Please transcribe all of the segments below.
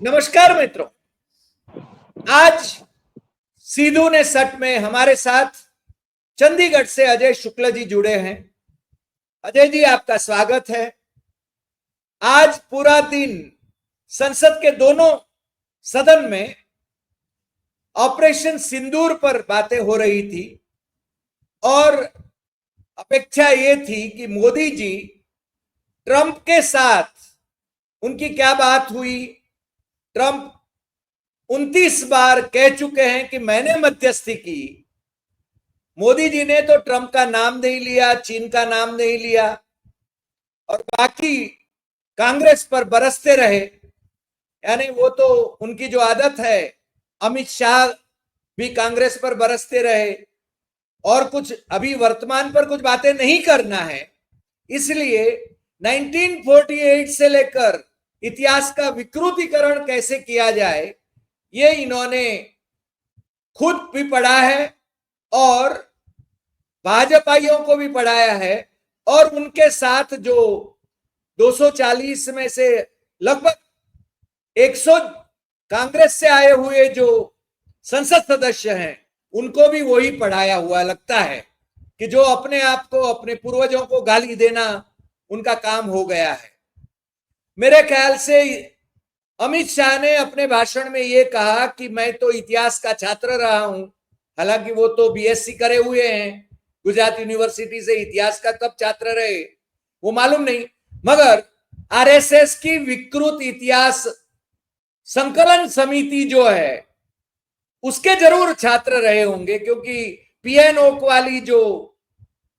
नमस्कार मित्रों, आज सीधू ने सट में हमारे साथ चंडीगढ़ से अजय शुक्ल जी जुड़े हैं। अजय जी, आपका स्वागत है। आज पूरा दिन संसद के दोनों सदन में ऑपरेशन सिंदूर पर बातें हो रही थी और अपेक्षा ये थी कि मोदी जी ट्रंप के साथ उनकी क्या बात हुई। ट्रंप 29 बार कह चुके हैं कि मैंने मध्यस्थी की। मोदी जी ने तो ट्रंप का नाम नहीं लिया, चीन का नाम नहीं लिया और बाकी कांग्रेस पर बरसते रहे। यानी वो तो उनकी जो आदत है, अमित शाह भी कांग्रेस पर बरसते रहे और कुछ अभी वर्तमान पर कुछ बातें नहीं करना है। इसलिए 1948 से लेकर इतिहास का विकृतीकरण कैसे किया जाए, ये इन्होंने खुद भी पढ़ा है और भाजपाइयों को भी पढ़ाया है। और उनके साथ जो 240 में से लगभग 100 कांग्रेस से आए हुए जो संसद सदस्य हैं, उनको भी वही पढ़ाया हुआ लगता है कि जो अपने आप को, अपने पूर्वजों को गाली देना उनका काम हो गया है। मेरे ख्याल से अमित शाह ने अपने भाषण में ये कहा कि मैं तो इतिहास का छात्र रहा हूं। हालांकि वो तो बीएससी करे हुए हैं गुजरात यूनिवर्सिटी से, इतिहास का कब छात्र रहे वो मालूम नहीं, मगर आरएसएस की विकृत इतिहास संकलन समिति जो है उसके जरूर छात्र रहे होंगे, क्योंकि पीएन ओक वाली जो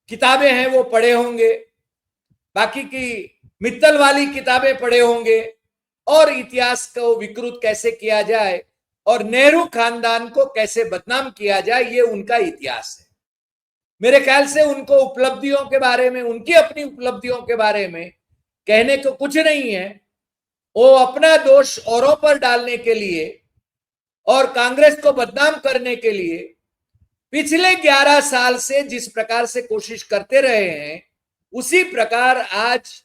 किताबें हैं वो पढ़े होंगे, बाकी की मित्तल वाली किताबें पढ़े होंगे और इतिहास को विकृत कैसे किया जाए और नेहरू खानदान को कैसे बदनाम किया जाए, ये उनका इतिहास है। मेरे ख्याल से उनको उपलब्धियों के बारे में, उनकी अपनी उपलब्धियों के बारे में कहने को कुछ नहीं है। वो अपना दोष औरों पर डालने के लिए और कांग्रेस को बदनाम करने के लिए पिछले 11 साल से जिस प्रकार से कोशिश करते रहे हैं, उसी प्रकार आज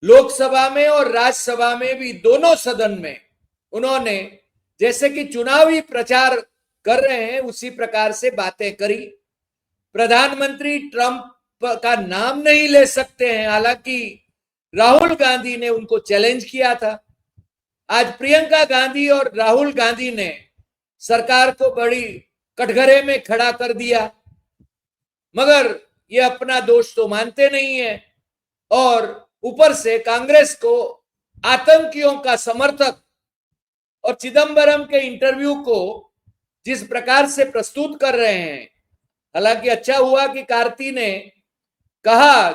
लोकसभा में और राज्यसभा में भी दोनों सदन में उन्होंने जैसे कि चुनावी प्रचार कर रहे हैं उसी प्रकार से बातें करी। प्रधानमंत्री ट्रंप का नाम नहीं ले सकते हैं, हालांकि राहुल गांधी ने उनको चैलेंज किया था। आज प्रियंका गांधी और राहुल गांधी ने सरकार को बड़ी कटघरे में खड़ा कर दिया, मगर ये अपना दोष तो मानते नहीं है और ऊपर से कांग्रेस को आतंकियों का समर्थक और चिदंबरम के इंटरव्यू को जिस प्रकार से प्रस्तुत कर रहे हैं। हालांकि अच्छा हुआ कि कार्ति ने कहा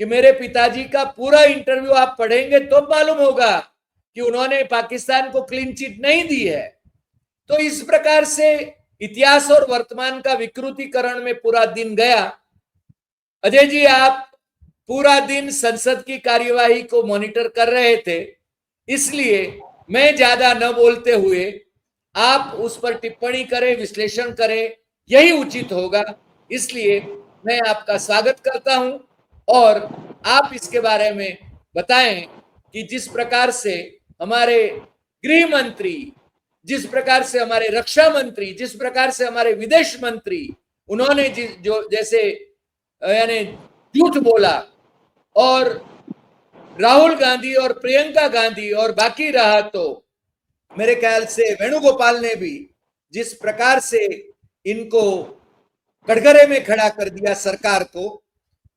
कि मेरे पिताजी का पूरा इंटरव्यू आप पढ़ेंगे तो मालूम होगा कि उन्होंने पाकिस्तान को क्लीन चिट नहीं दी है। तो इस प्रकार से इतिहास और वर्तमान का विकृतीकरण में पूरा दिन गया। अजय जी, आप पूरा दिन संसद की कार्यवाही को मॉनिटर कर रहे थे, इसलिए मैं ज्यादा न बोलते हुए आप उस पर टिप्पणी करें, विश्लेषण करें, यही उचित होगा। इसलिए मैं आपका स्वागत करता हूं और आप इसके बारे में बताएं कि जिस प्रकार से हमारे गृह मंत्री, जिस प्रकार से हमारे रक्षा मंत्री, जिस प्रकार से हमारे विदेश मंत्री, उन्होंने जो जैसे यानी झूठ बोला और राहुल गांधी और प्रियंका गांधी और बाकी रहा, तो मेरे ख्याल से वेणुगोपाल ने भी जिस प्रकार से इनको कटघरे में खड़ा कर दिया सरकार को,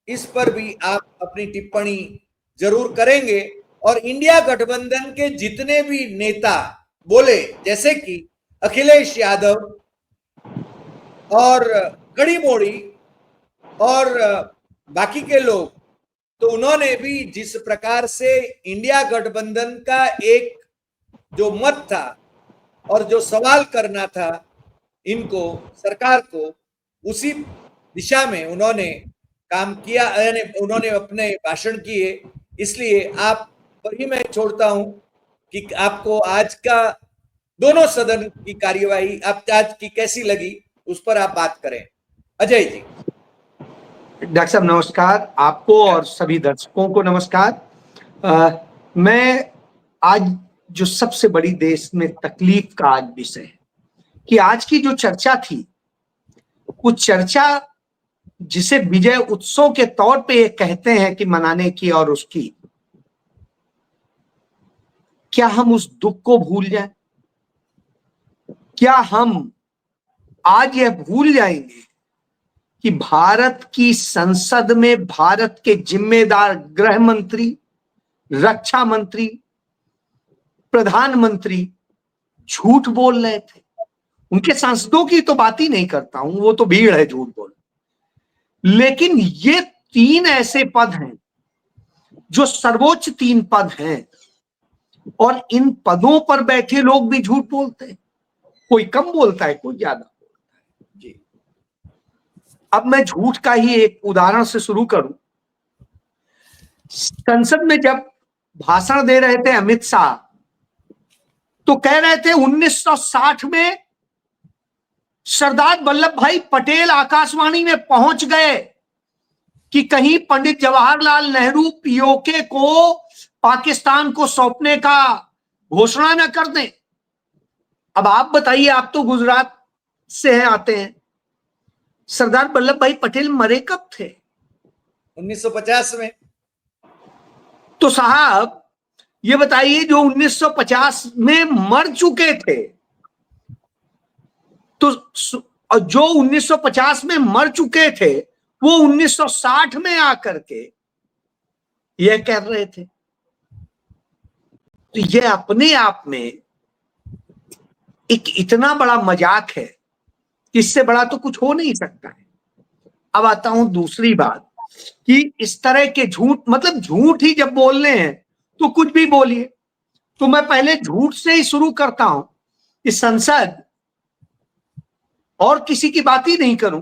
इस पर भी आप अपनी टिप्पणी जरूर करेंगे। और इंडिया गठबंधन के जितने भी नेता बोले, जैसे कि अखिलेश यादव और गड़ी मोड़ी और बाकी के लोग, तो उन्होंने भी जिस प्रकार से इंडिया गठबंधन का एक जो मत था और जो सवाल करना था इनको, सरकार को, उसी दिशा में उन्होंने काम किया, यानी उन्होंने अपने भाषण किए। इसलिए आप पर ही मैं छोड़ता हूं कि आपको आज का दोनों सदन की कार्यवाही आप आज की कैसी लगी, उस पर आप बात करें। अजय जी। डॉक्टर साहब नमस्कार, आपको और सभी दर्शकों को नमस्कार। मैं आज जो सबसे बड़ी देश में तकलीफ का आज विषय है कि आज की जो चर्चा थी, वो चर्चा जिसे विजय उत्सव के तौर पे ये कहते हैं कि मनाने की और उसकी, क्या हम उस दुख को भूल जाएं? क्या हम आज यह भूल जाएंगे कि भारत की संसद में भारत के जिम्मेदार गृह मंत्री, रक्षा मंत्री, प्रधानमंत्री झूठ बोल रहे थे? उनके सांसदों की तो बात ही नहीं करता हूं, वो तो भीड़ है झूठ बोल, लेकिन ये 3 ऐसे पद हैं जो सर्वोच्च 3 पद हैं, और इन पदों पर बैठे लोग भी झूठ बोलते हैं। कोई कम बोलता है, कोई ज्यादा बोलता है जी। अब मैं झूठ का ही एक उदाहरण से शुरू करूं। संसद में जब भाषण दे रहे थे अमित शाह, तो कह रहे थे 1960 में सरदार वल्लभ भाई पटेल आकाशवाणी में पहुंच गए कि कहीं पंडित जवाहरलाल नेहरू पीओके को पाकिस्तान को सौंपने का घोषणा न कर दें। अब आप बताइए, आप तो गुजरात से हैं, आते हैं, सरदार वल्लभ भाई पटेल मरे कब थे? 1950 में। तो साहब ये बताइए, जो 1950 में मर चुके थे, तो जो 1950 में मर चुके थे वो 1960 में आकर के यह कह रहे थे। तो यह अपने आप में एक इतना बड़ा मजाक है, इससे बड़ा तो कुछ हो नहीं सकता है। अब आता हूं दूसरी बात कि इस तरह के झूठ, मतलब झूठ ही जब बोलने हैं तो कुछ भी बोलिए। तो मैं पहले झूठ से ही शुरू करता हूं कि संसद, और किसी की बात ही नहीं करूं,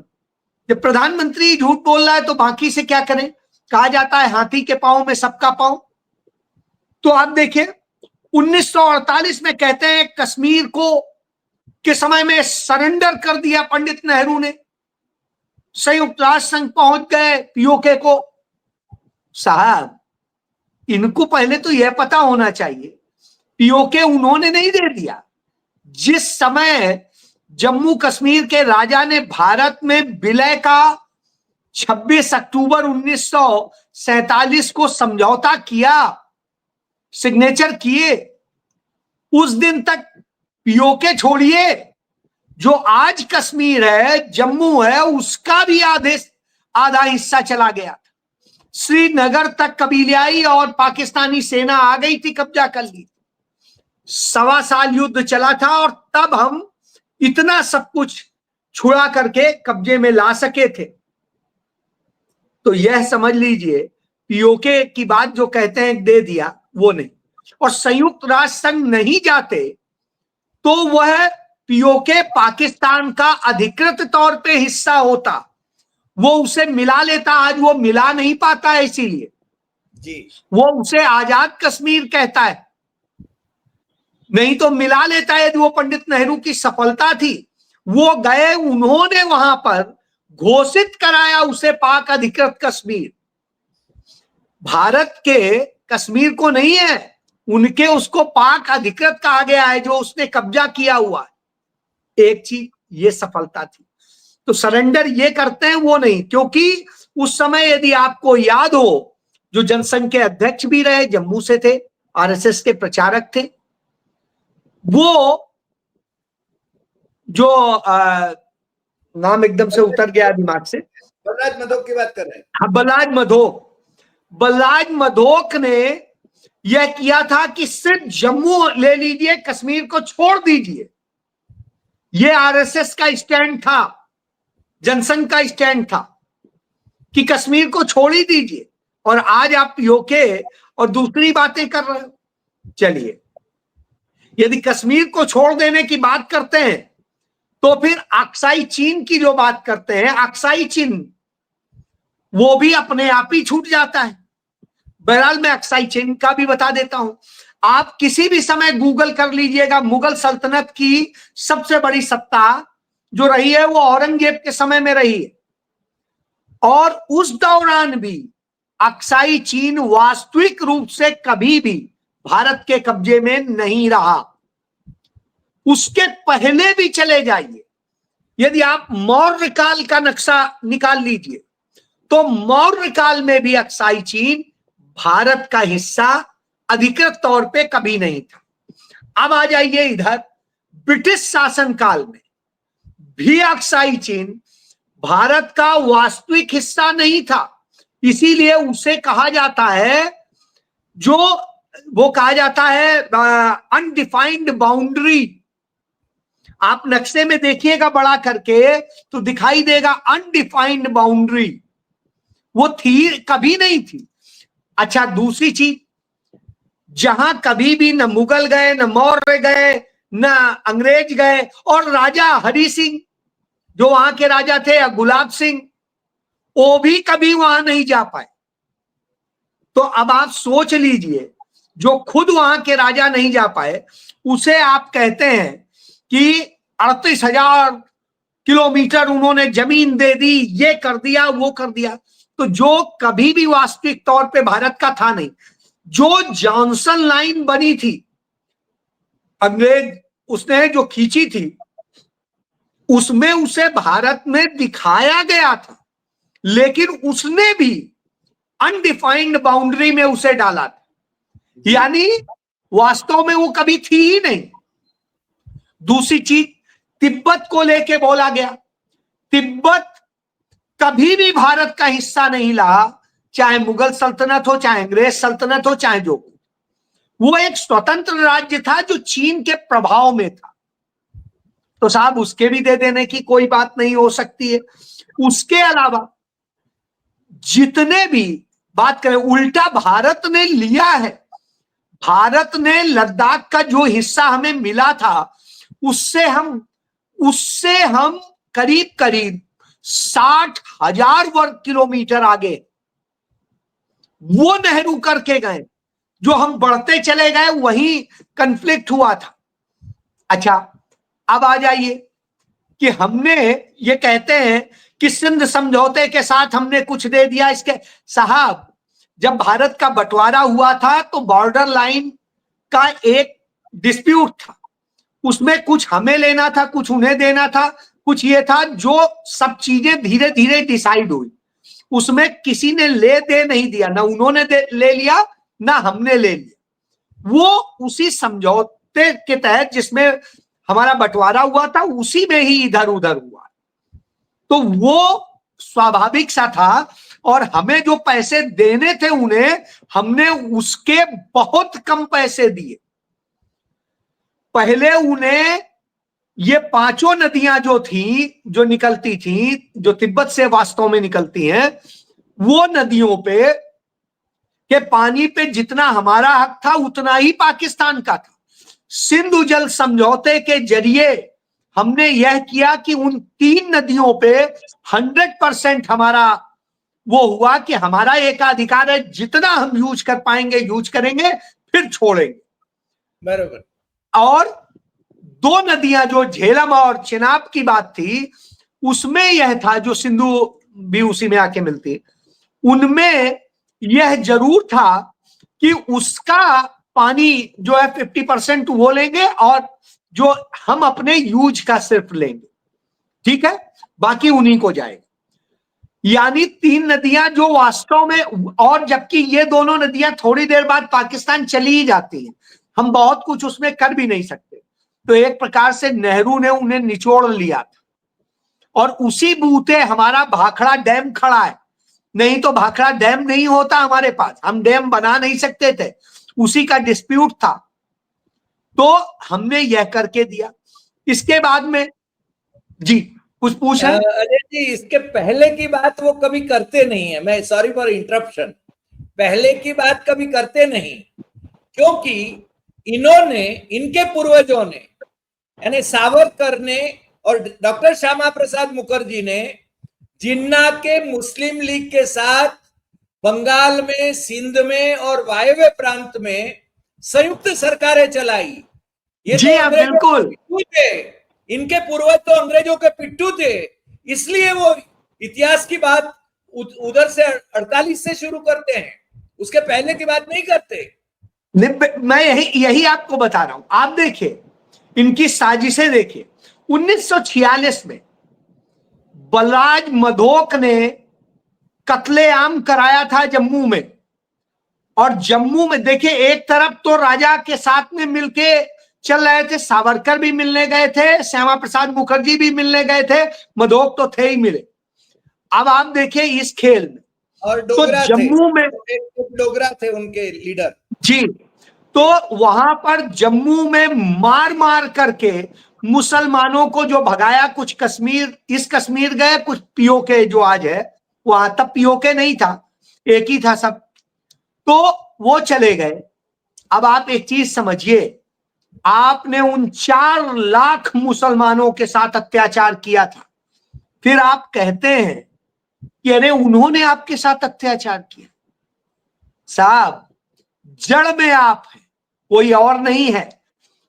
जब प्रधानमंत्री झूठ बोल रहा है तो बाकी से क्या करें? कहा जाता है हाथी के पांव में सबका पांव। तो आप देखिए 1948 में कहते हैं कश्मीर को के समय में सरेंडर कर दिया पंडित नेहरू ने, संयुक्त राष्ट्र संघ पहुंच गए पीओके को। साहब इनको पहले तो यह पता होना चाहिए, पीओके उन्होंने नहीं दे दिया। जिस समय जम्मू कश्मीर के राजा ने भारत में विलय का 26 अक्टूबर 1947 को समझौता किया, सिग्नेचर किए, उस दिन तक पीओके छोड़िए, जो आज कश्मीर है, जम्मू है, उसका भी आधा हिस्सा चला गया। श्रीनगर तक कबीलियाई और पाकिस्तानी सेना आ गई थी, कब्जा कर ली। 1.25 साल युद्ध चला था और तब हम इतना सब कुछ छुड़ा करके कब्जे में ला सके थे। तो यह समझ लीजिए पीओके की बात जो कहते हैं दे दिया, वो नहीं। और संयुक्त राष्ट्र संघ नहीं जाते तो वह पीओके पाकिस्तान का अधिकृत तौर पे हिस्सा होता, वो उसे मिला लेता। आज वो मिला नहीं पाता है, इसीलिए जी वो उसे आजाद कश्मीर कहता है, नहीं तो मिला लेता है। वो पंडित नेहरू की सफलता थी, वो गए, उन्होंने वहां पर घोषित कराया उसे पाक अधिकृत कश्मीर। भारत के कश्मीर को नहीं है, उनके उसको पाक अधिकृत कहा गया है, जो उसने कब्जा किया हुआ है। एक चीज ये सफलता थी। तो सरेंडर ये करते हैं, वो नहीं, क्योंकि उस समय यदि आपको याद हो, जो जनसंघ के अध्यक्ष भी रहे, जम्मू से थे, आरएसएस के प्रचारक थे, वो जो नाम एकदम से उतर गया दिमाग से, बलराज मधोक की बात कर रहे हैं। हाँ, बलराज मधोक ने यह किया था कि सिर्फ जम्मू ले लीजिए, कश्मीर को छोड़ दीजिए। यह आरएसएस का स्टैंड था, जनसंघ का स्टैंड था कि कश्मीर को छोड़ ही दीजिए। और आज आप पीओके और दूसरी बातें कर रहे हो। चलिए, यदि कश्मीर को छोड़ देने की बात करते हैं तो फिर अक्साई चीन की जो बात करते हैं, अक्साई चीन वो भी अपने आप ही छूट जाता है। बहरहाल मैं अक्साई चीन का भी बता देता हूं। आप किसी भी समय गूगल कर लीजिएगा, मुगल सल्तनत की सबसे बड़ी सत्ता जो रही है वो औरंगजेब के समय में रही है, और उस दौरान भी अक्साई चीन वास्तविक रूप से कभी भी भारत के कब्जे में नहीं रहा। उसके पहले भी चले जाइए, यदि आप मौर्य काल का नक्शा निकाल लीजिए तो मौर्य काल में भी अक्साई चीन भारत का हिस्सा अधिकृत तौर पे कभी नहीं था। अब आ जाइए इधर, ब्रिटिश शासन काल में भी अक्साई चीन भारत का वास्तविक हिस्सा नहीं था, इसीलिए उसे कहा जाता है, जो वो कहा जाता है अनडिफाइंड बाउंड्री। आप नक्शे में देखिएगा बड़ा करके तो दिखाई देगा अनडिफाइंड बाउंड्री, वो थी कभी नहीं थी। अच्छा, दूसरी चीज, जहां कभी भी न मुगल गए, न मौर्य गए, न अंग्रेज गए, और राजा हरि सिंह जो वहां के राजा थे, या गुलाब सिंह, वो भी कभी वहां नहीं जा पाए। तो अब आप सोच लीजिए, जो खुद वहां के राजा नहीं जा पाए उसे आप कहते हैं कि 38,000 किलोमीटर उन्होंने जमीन दे दी, ये कर दिया, वो कर दिया। तो जो कभी भी वास्तविक तौर पे भारत का था नहीं, जो जॉनसन लाइन बनी थी, अंग्रेज उसने जो खींची थी, उसमें उसे भारत में दिखाया गया था, लेकिन उसने भी अनडिफाइंड बाउंड्री में उसे डाला था, यानी वास्तव में वो कभी थी ही नहीं। दूसरी चीज, तिब्बत को लेके बोला गया, तिब्बत कभी भी भारत का हिस्सा नहीं रहा, चाहे मुगल सल्तनत हो, चाहे अंग्रेज सल्तनत हो, चाहे जो, वो एक स्वतंत्र राज्य था जो चीन के प्रभाव में था। तो साहब उसके भी दे देने की कोई बात नहीं हो सकती है। उसके अलावा जितने भी बात करें, उल्टा भारत ने लिया है, भारत ने लद्दाख का जो हिस्सा हमें मिला था उससे हम करीब करीब 60,000 वर्ग किलोमीटर आगे वो नेहरू करके गए, जो हम बढ़ते चले गए वहीं कन्फ्लिक्ट हुआ था। अच्छा, अब आ जाइए कि हमने ये कहते हैं कि सिंध समझौते के साथ हमने कुछ दे दिया। इसके साहब, जब भारत का बंटवारा हुआ था तो बॉर्डर लाइन का एक डिस्प्यूट था, उसमें कुछ हमें लेना था, कुछ उन्हें देना था, कुछ ये था, जो सब चीजें धीरे धीरे डिसाइड हुई। उसमें किसी ने ले दे नहीं दिया, ना उन्होंने ले लिया ना हमने ले लिया। वो उसी समझौते के तहत जिसमें हमारा बंटवारा हुआ था उसी में ही इधर उधर हुआ, तो वो स्वाभाविक सा था। और हमें जो पैसे देने थे उन्हें, हमने उसके बहुत कम पैसे दिए। पहले उन्हें ये पांचों नदियां जो थी, जो निकलती थी, जो तिब्बत से वास्तव में निकलती हैं, वो नदियों पे के पानी पे जितना हमारा हक था उतना ही पाकिस्तान का था। सिंधु जल समझौते के जरिए हमने यह किया कि उन 3 नदियों पे 100% हमारा वो हुआ कि हमारा एकाधिकार है, जितना हम यूज कर पाएंगे यूज करेंगे, फिर छोड़ेंगे। बराबर। और 2 नदियां जो झेलम और चिनाब की बात थी, उसमें यह था, जो सिंधु भी उसी में आके मिलती, उनमें यह जरूर था कि उसका पानी जो है 50% वो लेंगे और जो हम अपने यूज का सिर्फ लेंगे, ठीक है, बाकी उन्हीं को जाएगा। यानी 3 नदियां जो वास्तव में, और जबकि ये दोनों नदियां थोड़ी देर बाद पाकिस्तान चली ही जाती हैं, हम बहुत कुछ उसमें कर भी नहीं सकते। तो एक प्रकार से नेहरू ने उन्हें निचोड़ लिया था, और उसी बूते हमारा भाखड़ा डैम खड़ा है। नहीं तो भाखड़ा डैम नहीं होता हमारे पास, हम डैम बना नहीं सकते थे, उसी का डिस्प्यूट था, तो हमने यह करके दिया। इसके बाद में जी कुछ पूछा? अजय जी, इसके पहले की बात वो कभी करते नहीं है। मैं सॉरी फॉर इंटरप्शन, पहले की बात कभी करते नहीं, क्योंकि इन्होंने, इनके पूर्वजों ने, यानी सावरकर ने और डॉक्टर श्यामा प्रसाद मुखर्जी ने जिन्ना के मुस्लिम लीग के साथ बंगाल में, सिंध में और वायव्य प्रांत में संयुक्त सरकारें चलाई। ये जी तो बिल्कुल, पिट्ठू थे, इनके पूर्वज तो अंग्रेजों के पिट्ठू थे, इसलिए वो इतिहास की बात उधर से 48 से शुरू करते हैं, उसके पहले की बात नहीं करते। मैं यही आपको बता रहा हूं। आप देखिए इनकी साजिशें देखिए। 1946 में बलराज मधोक ने कत्लेआम कराया था जम्मू में। और जम्मू में देखिए एक तरफ तो राजा के साथ में मिलके चल रहे थे, सावरकर भी मिलने गए थे, श्यामा प्रसाद मुखर्जी भी मिलने गए थे, मधोक तो थे ही मिले। अब आप देखिए इस खेल में और तो डोगरा जम्मू में एक डोगरा थे उनके लीडर जी, तो वहां पर जम्मू में मार मार करके मुसलमानों को जो भगाया, कुछ कश्मीर, इस कश्मीर गए, कुछ पीओके जो आज है वहां, तब पीओके नहीं था, एक ही था सब, तो वो चले गए। अब आप एक चीज समझिए, आपने उन 4 लाख मुसलमानों के साथ अत्याचार किया था, फिर आप कहते हैं कि अरे उन्होंने आपके साथ अत्याचार किया। साहब जड़ में आप हैं, कोई और नहीं है।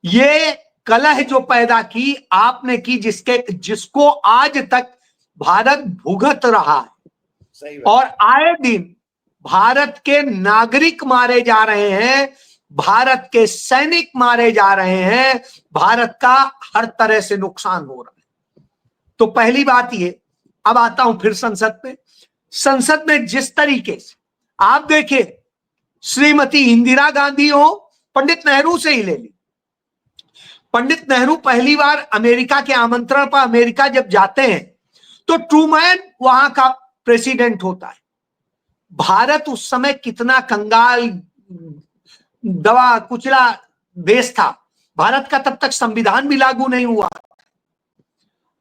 ये कलह जो पैदा की आपने की, जिसको आज तक भारत भुगत रहा है। सही और आए दिन भारत के नागरिक मारे जा रहे हैं, भारत के सैनिक मारे जा रहे हैं, भारत का हर तरह से नुकसान हो रहा है। तो पहली बात ये, अब आता हूं फिर संसद में। संसद में जिस तरीके से आप देखिए, श्रीमती इंदिरा गांधी हो, पंडित नेहरू से ही ले ली। पंडित नेहरू पहली बार अमेरिका के आमंत्रण पर अमेरिका जब जाते हैं तो ट्रूमैन वहां का प्रेसिडेंट होता है। भारत उस समय कितना कंगाल, दवा कुचला देश था, भारत का तब तक संविधान भी लागू नहीं हुआ।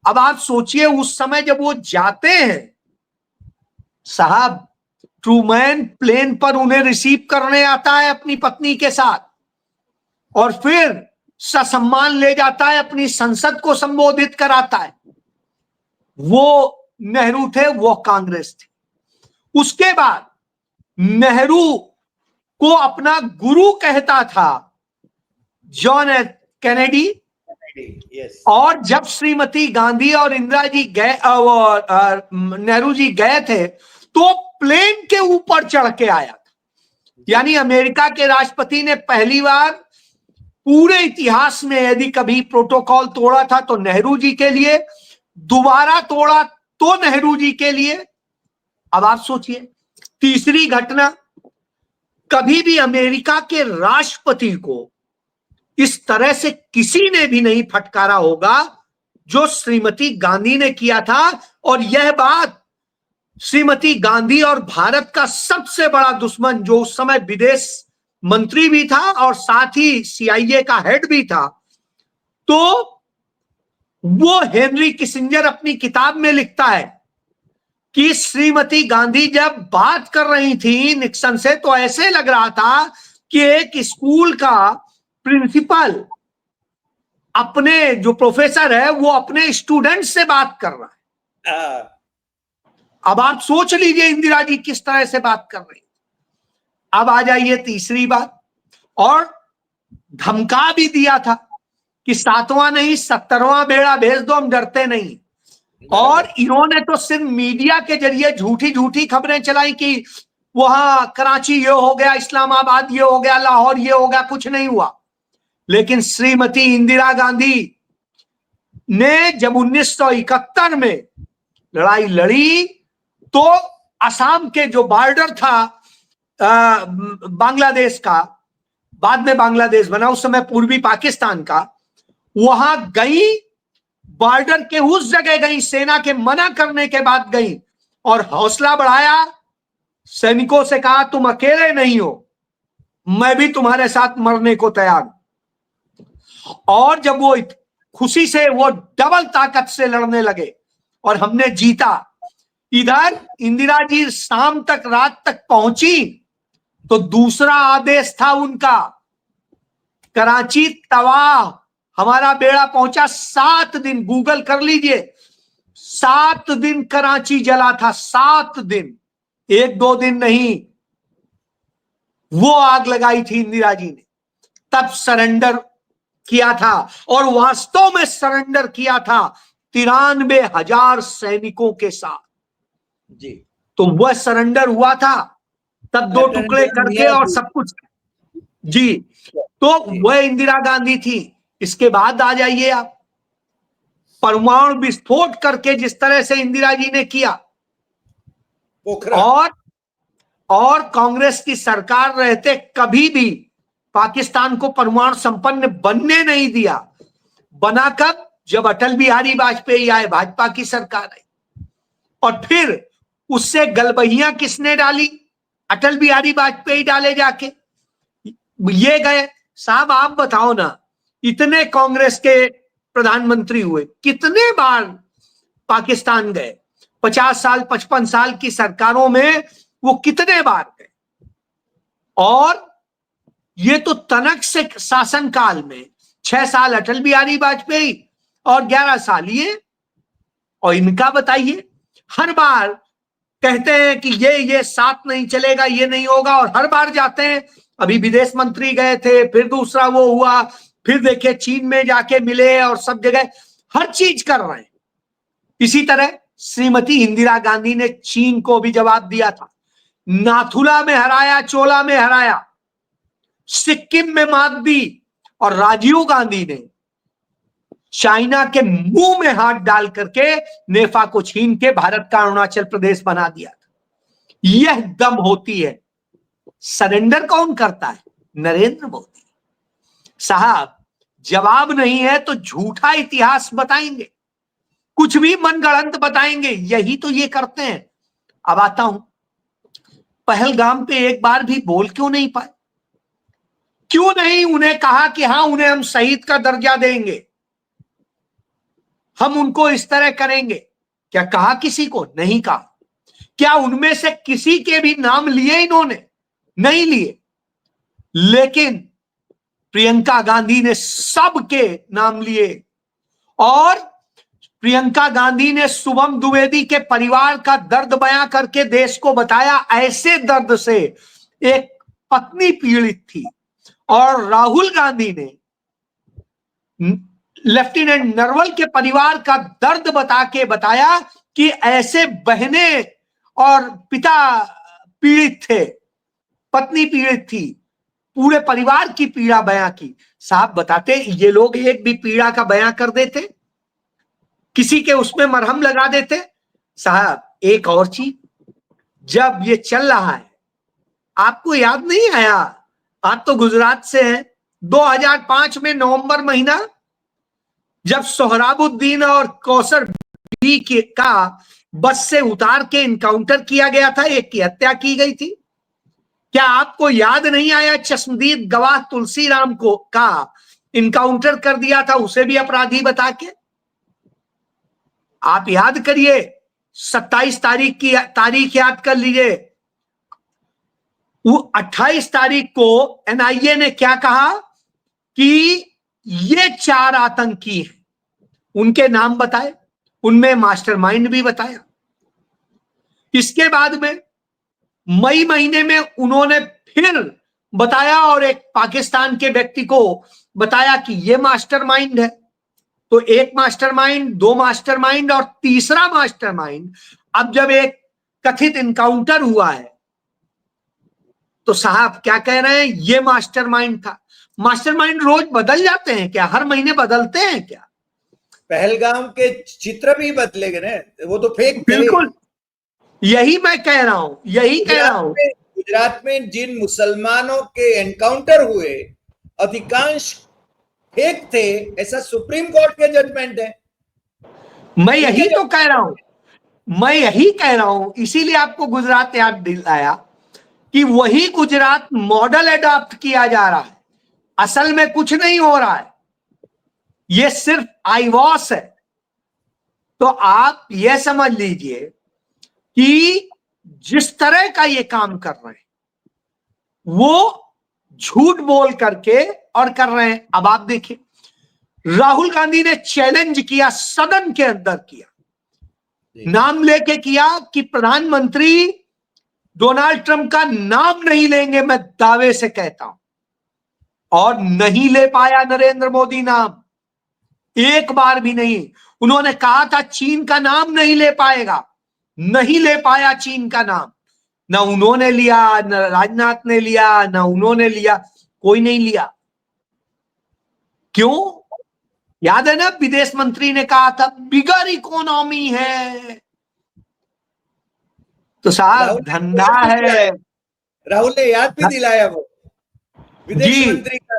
अब आप सोचिए उस समय जब वो जाते हैं, साहब ट्रूमैन प्लेन पर उन्हें रिसीव करने आता है अपनी पत्नी के साथ, और फिर ससम्मान ले जाता है, अपनी संसद को संबोधित कराता है। वो नेहरू थे, वो कांग्रेस थी। उसके बाद नेहरू को अपना गुरु कहता था जॉन कैनेडी। यस। और जब श्रीमती गांधी और इंदिरा जी गए, नेहरू जी गए थे, तो प्लेन के ऊपर चढ़ के आया था। यानी अमेरिका के राष्ट्रपति ने पहली बार पूरे इतिहास में यदि कभी प्रोटोकॉल तोड़ा था तो नेहरू जी के लिए, दोबारा तोड़ा तो नेहरू जी के लिए। अब आप सोचिए तीसरी घटना, कभी भी अमेरिका के राष्ट्रपति को इस तरह से किसी ने भी नहीं फटकारा होगा जो श्रीमती गांधी ने किया था। और यह बात श्रीमती गांधी और भारत का सबसे बड़ा दुश्मन, जो उस समय विदेश मंत्री भी था और साथ ही CIA का हेड भी था, तो वो हेनरी किसिंजर अपनी किताब में लिखता है कि श्रीमती गांधी जब बात कर रही थी निक्सन से, तो ऐसे लग रहा था कि एक स्कूल का प्रिंसिपल अपने, जो प्रोफेसर है, वो अपने स्टूडेंट से बात कर रहा है। अब आप सोच लीजिए इंदिरा जी किस तरह से बात कर रही। अब आ जाइए तीसरी बात, और धमका भी दिया था कि 7वां नहीं 17वां बेड़ा भेज दो, हम डरते नहीं। और इन्होंने तो सिर्फ मीडिया के जरिए झूठी झूठी खबरें चलाई कि वहां कराची ये हो गया, इस्लामाबाद ये हो गया, लाहौर ये हो गया, कुछ नहीं हुआ। लेकिन श्रीमती इंदिरा गांधी ने जब 1971 में लड़ाई लड़ी तो असम के जो बॉर्डर था बांग्लादेश का, बाद में बांग्लादेश बना, उस समय पूर्वी पाकिस्तान का, वहां गई, बॉर्डर के उस जगह गई, सेना के मना करने के बाद गई और हौसला बढ़ाया, सैनिकों से कहा तुम अकेले नहीं हो, मैं भी तुम्हारे साथ मरने को तैयार हूं। और जब वो खुशी से वो डबल ताकत से लड़ने लगे और हमने जीता। इधर इंदिरा जी शाम तक, रात तक पहुंची तो दूसरा आदेश था उनका, कराची तबाह, हमारा बेड़ा पहुंचा। 7 दिन, गूगल कर लीजिए, 7 दिन कराची जला था, 7 दिन, 1-2 दिन नहीं। वो आग लगाई थी इंदिरा जी ने, तब सरेंडर किया था, और वास्तव में सरेंडर किया था 93,000 सैनिकों के साथ जी। तो वह सरेंडर हुआ था, तब 2 टुकड़े करके और सब कुछ। जी, तो वह इंदिरा गांधी थी। इसके बाद आ जाइए आप, परमाणु विस्फोट करके जिस तरह से इंदिरा जी ने किया, पोखरण, और कांग्रेस की सरकार रहते कभी भी पाकिस्तान को परमाणु संपन्न बनने नहीं दिया। बना कब? जब अटल बिहारी वाजपेयी आए, भाजपा की सरकार आई, और फिर उससे गलबहियां किसने डाली? अटल बिहारी वाजपेयी डाले जाके। ये गए। साहब आप बताओ ना, इतने कांग्रेस के प्रधानमंत्री हुए, कितने बार पाकिस्तान गए? 50 साल 55 साल की सरकारों में वो कितने बार गए? और ये तो तनक से शासन काल में 6 साल अटल बिहारी वाजपेयी और 11 साल ये, और इनका बताइए। हर बार कहते हैं कि ये साथ नहीं चलेगा, ये नहीं होगा, और हर बार जाते हैं। अभी विदेश मंत्री गए थे, फिर दूसरा वो हुआ, फिर देखिए चीन में जाके मिले, और सब जगह हर चीज कर रहे हैं। इसी तरह श्रीमती इंदिरा गांधी ने चीन को भी जवाब दिया था, नाथुला में हराया, चोला में हराया, सिक्किम में मात दी, और राजीव गांधी ने चाइना के मुंह में हाथ डाल करके नेफा को छीन के भारत का अरुणाचल प्रदेश बना दिया था। यह दम होती है। सरेंडर कौन करता है? नरेंद्र मोदी साहब। जवाब नहीं है तो झूठा इतिहास बताएंगे, कुछ भी मनगढ़ंत बताएंगे, यही तो ये करते हैं। अब आता हूं, पहलगाम पे एक बार भी बोल क्यों नहीं पाए? क्यों नहीं उन्हें कहा कि हाँ, उन्हें हम शहीद का दर्जा देंगे, हम उनको इस तरह करेंगे? क्या कहा? किसी को नहीं कहा। क्या उनमें से किसी के भी नाम लिए इन्होंने? नहीं लिए। लेकिन प्रियंका गांधी ने सबके नाम लिए, और प्रियंका गांधी ने शुभम द्विवेदी के परिवार का दर्द बयां करके देश को बताया, ऐसे दर्द से एक पत्नी पीड़ित थी। और राहुल गांधी ने लेफ्टिनेंट नरवल के परिवार का दर्द बता के बताया कि ऐसे बहने और पिता पीड़ित थे, पत्नी पीड़ित थी, पूरे परिवार की पीड़ा बयां की। साहब बताते ये लोग एक भी पीड़ा का बयां कर देते, किसी के उसमें मरहम लगा देते? साहब एक और चीज, जब ये चल रहा है, आपको याद नहीं आया? आप तो गुजरात से हैं। 2005 में नवंबर महीना, जब सोहराबुद्दीन और कौसर बी का बस से उतार के इनकाउंटर किया गया था, एक की हत्या की गई थी। क्या आपको याद नहीं आया? चश्मदीद गवाह तुलसीराम को का इनकाउंटर कर दिया था, उसे भी अपराधी बता के। आप याद करिए, 27 तारीख की तारीख याद कर लीजिए। वो 28 तारीख को एनआईए ने क्या कहा कि ये 4 आतंकी हैं, उनके नाम बताए, उनमें मास्टरमाइंड भी बताया। इसके बाद में मई महीने में उन्होंने फिर बताया, और एक पाकिस्तान के व्यक्ति को बताया कि ये मास्टरमाइंड है। तो एक मास्टरमाइंड, 2 मास्टरमाइंड, और तीसरा मास्टरमाइंड। अब जब एक कथित इनकाउंटर हुआ है, तो साहब क्या कह रहे हैं? ये मास्टरमाइंड था। मास्टरमाइंड रोज बदल जाते हैं क्या? हर महीने बदलते हैं क्या? पहलगाम के चित्र भी बदले गए ना, वो तो फेक थे। बिल्कुल, यही मैं कह रहा हूं, यही कह रहा हूं। गुजरात में जिन मुसलमानों के एनकाउंटर हुए, अधिकांश फेक थे, ऐसा सुप्रीम कोर्ट के जजमेंट है। मैं यही तो कह रहा हूं, मैं यही कह रहा हूं। इसीलिए आपको गुजरात याद दिलाया कि वही गुजरात मॉडल एडॉप्ट किया जा रहा है। असल में कुछ नहीं हो रहा है, ये सिर्फ आईवॉश है। तो आप यह समझ लीजिए कि जिस तरह का ये काम कर रहे हैं, वो झूठ बोल करके और कर रहे हैं। अब आप देखिए, राहुल गांधी ने चैलेंज किया, सदन के अंदर किया, नाम लेके किया कि प्रधानमंत्री डोनाल्ड ट्रंप का नाम नहीं लेंगे, मैं दावे से कहता हूं। और नहीं ले पाया नरेंद्र मोदी नाम, एक बार भी नहीं। उन्होंने कहा था चीन का नाम नहीं ले पाएगा, नहीं ले पाया चीन का नाम। ना उन्होंने लिया, ना राजनाथ ने लिया, ना उन्होंने लिया। कोई नहीं लिया। क्यों? याद है ना, विदेश मंत्री ने कहा था बिगर इकोनॉमी है। तो साहब राहुल ने धंधा याद भी है। दिलाया, राहुल ने याद भी दिलाया वो जी विदेश मंत्री का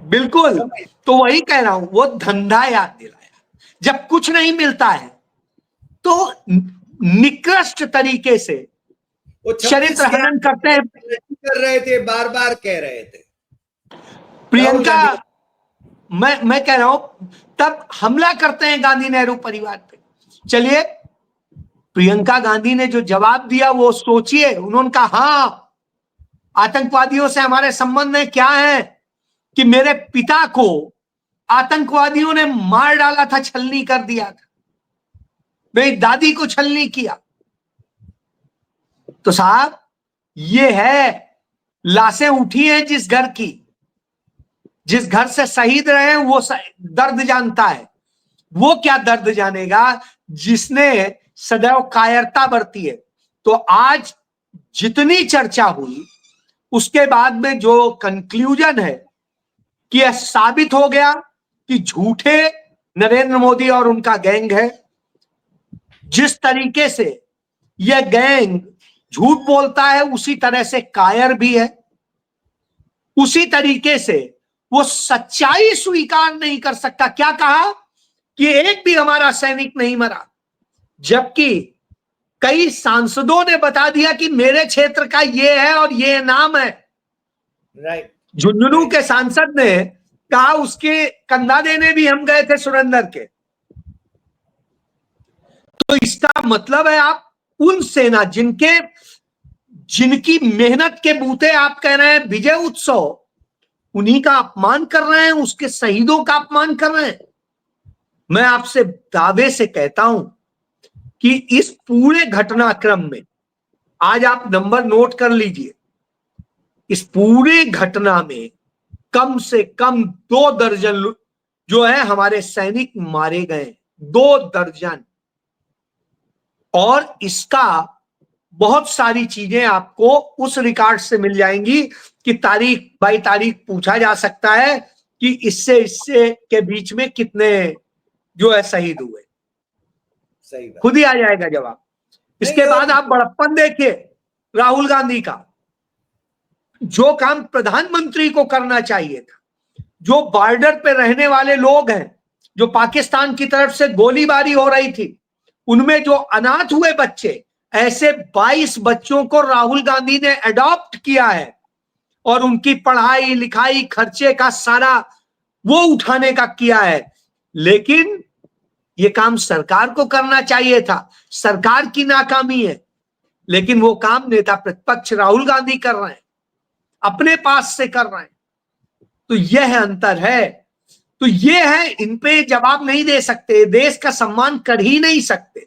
बिल्कुल। समय। तो वही कह रहा हूं, वो धंधा याद दिलाया। जब कुछ नहीं मिलता है तो निकृष्ट तरीके से वो 26 चरित्र के हनन करते हैं। कर रहे थे, बार बार कह रहे थे राहुल प्रियंका, गांधी। मैं कह रहा हूं, तब हमला करते हैं गांधी नेहरू परिवार पे। चलिए, प्रियंका गांधी ने जो जवाब दिया वो सोचिए। उन्होंने कहा हाँ, आतंकवादियों से हमारे संबंध में क्या है कि मेरे पिता को आतंकवादियों ने मार डाला था, छलनी कर दिया था, मेरी दादी को छलनी किया। तो साहब ये है, लाशें उठी हैं जिस घर की, जिस घर से शहीद रहे हैं वो दर्द जानता है। वो क्या दर्द जानेगा जिसने सदैव कायरता बरती है। तो आज जितनी चर्चा हुई उसके बाद में जो कंक्लूजन है कि यह साबित हो गया कि झूठे नरेंद्र मोदी और उनका गैंग है। जिस तरीके से यह गैंग झूठ बोलता है उसी तरह से कायर भी है। उसी तरीके से वो सच्चाई स्वीकार नहीं कर सकता। क्या कहा कि एक भी हमारा सैनिक नहीं मरा, जबकि कई सांसदों ने बता दिया कि मेरे क्षेत्र का ये है और ये नाम है। राइट। झुंझुनू के सांसद ने कहा उसके कंधा देने भी हम गए थे सुरेंद्र के। तो इसका मतलब है आप उन सेना जिनकी मेहनत के बूते आप कह रहे हैं विजय उत्सव, उन्हीं का अपमान कर रहे हैं, उसके शहीदों का अपमान कर रहे हैं। मैं आपसे दावे से कहता हूं कि इस पूरे घटनाक्रम में, आज आप नंबर नोट कर लीजिए, इस पूरे घटना में कम से कम 2 दर्जन जो है हमारे सैनिक मारे गए, 2 दर्जन। और इसका बहुत सारी चीजें आपको उस रिकॉर्ड से मिल जाएंगी कि तारीख बाई तारीख पूछा जा सकता है कि इससे के बीच में कितने जो है शहीद हुए। सही बात। खुद ही आ जाएगा जवाब। इसके नहीं, बाद और आप बड़प्पन देखिए राहुल गांधी का। जो काम प्रधानमंत्री को करना चाहिए था, जो बॉर्डर पे रहने वाले लोग हैं, जो पाकिस्तान की तरफ से गोलीबारी हो रही थी, उनमें जो अनाथ हुए बच्चे, ऐसे 22 बच्चों को राहुल गांधी ने अडॉप्ट किया है और उनकी पढ़ाई लिखाई खर्चे का सारा वो उठाने का किया है। लेकिन ये काम सरकार को करना चाहिए था, सरकार की नाकामी है। लेकिन वो काम नेता प्रतिपक्ष राहुल गांधी कर रहे हैं, अपने पास से कर रहे हैं। तो यह अंतर है। तो ये है, इन पे जवाब नहीं दे सकते, देश का सम्मान कर ही नहीं सकते,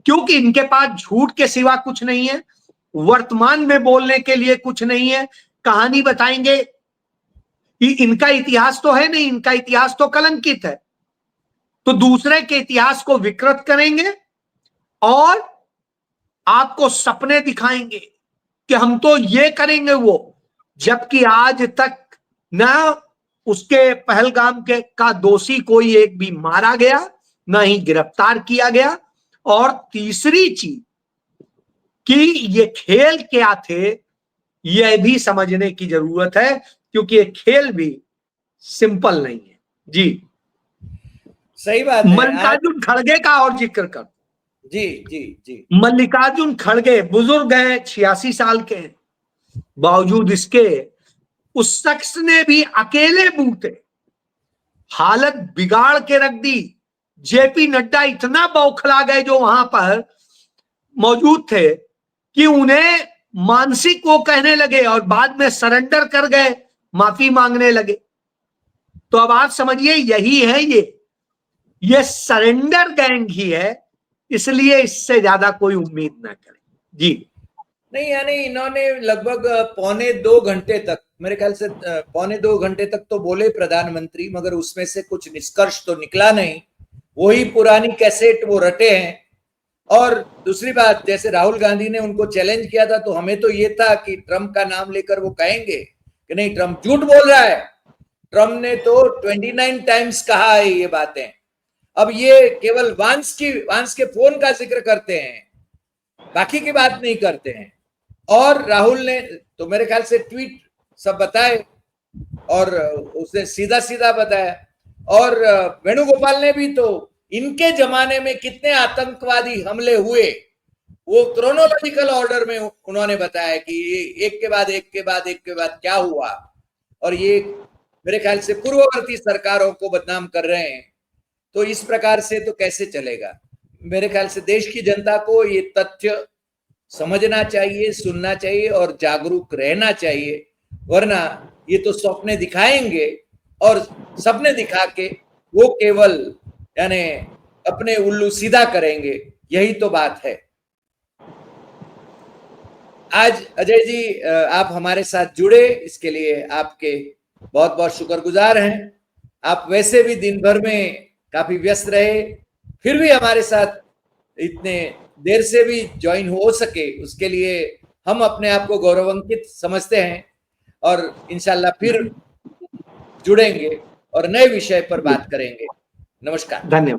क्योंकि इनके पास झूठ के सिवा कुछ नहीं है, वर्तमान में बोलने के लिए कुछ नहीं है। कहानी बताएंगे कि इनका इतिहास तो है नहीं, इनका इतिहास तो कलंकित है। तो दूसरे के इतिहास को विकृत करेंगे और आपको सपने दिखाएंगे कि हम तो ये करेंगे वो, जबकि आज तक ना उसके पहलगाम के का दोषी कोई एक भी मारा गया, ना ही गिरफ्तार किया गया। और तीसरी चीज कि ये खेल क्या थे, यह भी समझने की जरूरत है, क्योंकि ये खेल भी सिंपल नहीं है। जी, सही बात है। आज मल्लिकार्जुन खड़गे का और जिक्र कर। जी जी जी। मल्लिकार्जुन खड़गे बुजुर्ग हैं, 86 साल के हैं, बावजूद इसके उस शख्स ने भी अकेले बूते हालत बिगाड़ के रख दी। जेपी नड्डा इतना बौखला गए जो वहां पर मौजूद थे कि उन्हें मानसिक वो कहने लगे और बाद में सरेंडर कर गए, माफी मांगने लगे। तो अब आप समझिए यही है, ये सरेंडर गैंग ही है, इसलिए इससे ज्यादा कोई उम्मीद ना करें। जी नहीं, यानी इन्होंने लगभग 1.25 घंटे तक, मेरे ख्याल से 1.25 घंटे तक तो बोले प्रधानमंत्री, मगर उसमें से कुछ निष्कर्ष तो निकला नहीं। वही पुरानी कैसेट वो रटे हैं। और दूसरी बात, जैसे राहुल गांधी ने उनको चैलेंज किया था, तो हमें तो ये था कि ट्रंप का नाम लेकर वो कहेंगे, कि नहीं ट्रम्प झूठ बोल रहा है। ट्रम्प ने तो 29 टाइम्स कहा है ये बातें। अब ये केवल वांस के फोन का जिक्र करते हैं, बाकी की बात नहीं करते हैं। और राहुल ने तो मेरे ख्याल से ट्वीट सब बताए और उसने सीधा सीधा बताया। और वेणुगोपाल ने भी तो इनके जमाने में कितने आतंकवादी हमले हुए वो क्रोनोलॉजिकल ऑर्डर में उन्होंने बताया कि एक के बाद एक के बाद एक के बाद क्या हुआ। और ये मेरे ख्याल से पूर्ववर्ती सरकारों को बदनाम कर रहे हैं। तो इस प्रकार से तो कैसे चलेगा। मेरे ख्याल से देश की जनता को ये तथ्य समझना चाहिए, सुनना चाहिए और जागरूक रहना चाहिए, वरना ये तो सपने दिखाएंगे और सपने दिखा के वो केवल यानी अपने उल्लू सीधा करेंगे, यही तो बात है। आज अजय जी आप हमारे साथ जुड़े, इसके लिए आपके बहुत बहुत शुक्रगुजार हैं। आप वैसे भी दिन भर में काफी व्यस्त रहे, फिर भी हमारे साथ इतने देर से भी ज्वाइन हो सके, उसके लिए हम अपने आप को गौरवान्वित समझते हैं। और इंशाल्लाह फिर जुड़ेंगे और नए विषय पर बात करेंगे। नमस्कार। धन्यवाद।